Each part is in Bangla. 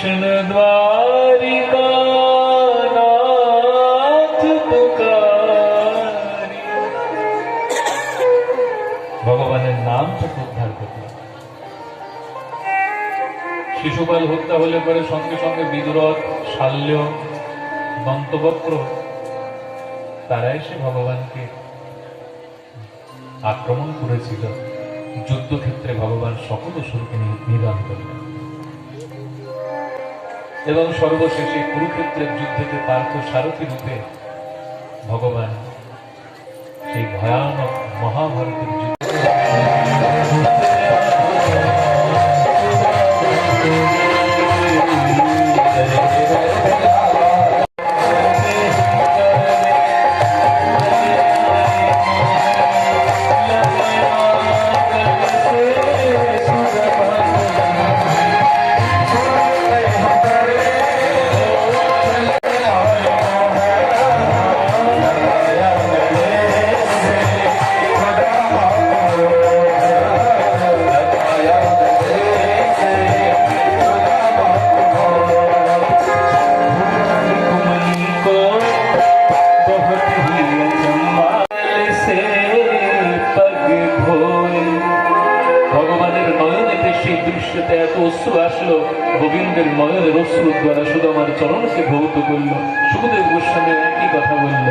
कृष्ण द्वारिकानाथ पुकारी। ভগবানের নামটাকে উদ্ধার করল। শিশুপাল হত্যা হলে পরে সঙ্গে সঙ্গে বিদুরথ, শাল্য, দন্তবক্র তারা এসে ভগবানকে আক্রমণ করেছিল। যুদ্ধক্ষেত্রে ভগবান সকল অসুরকে নিধন করলেন এবং সর্বশেষে কুরুক্ষেত্রের যুদ্ধেতে পার্থ সারথী রূপে ভগবান সেই ভয়ানক মহাভারতের যুদ্ধে গোবিন্দের নয়নের অশ্রু দ্বারা শুধু আমার চরণকে ভৌত করল। সুখদেব গোস্বামী একই কথা বলল,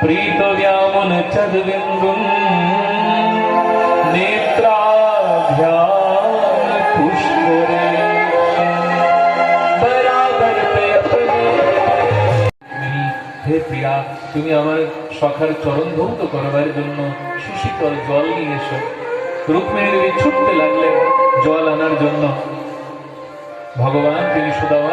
প্রীত ব্যামন চদবিন্দুম নেত্রাভ্যাম পুষ্করে বরাবর হে প্রিয়া, তুমি আমার সখার চরণ ধৌত করবার জন্য সুশীতল জল নিয়ে এসো। রুক্মিণী দেবী ছুটতে লাগলেন জল আনার জন্য। ভগবান তিনি সুদামা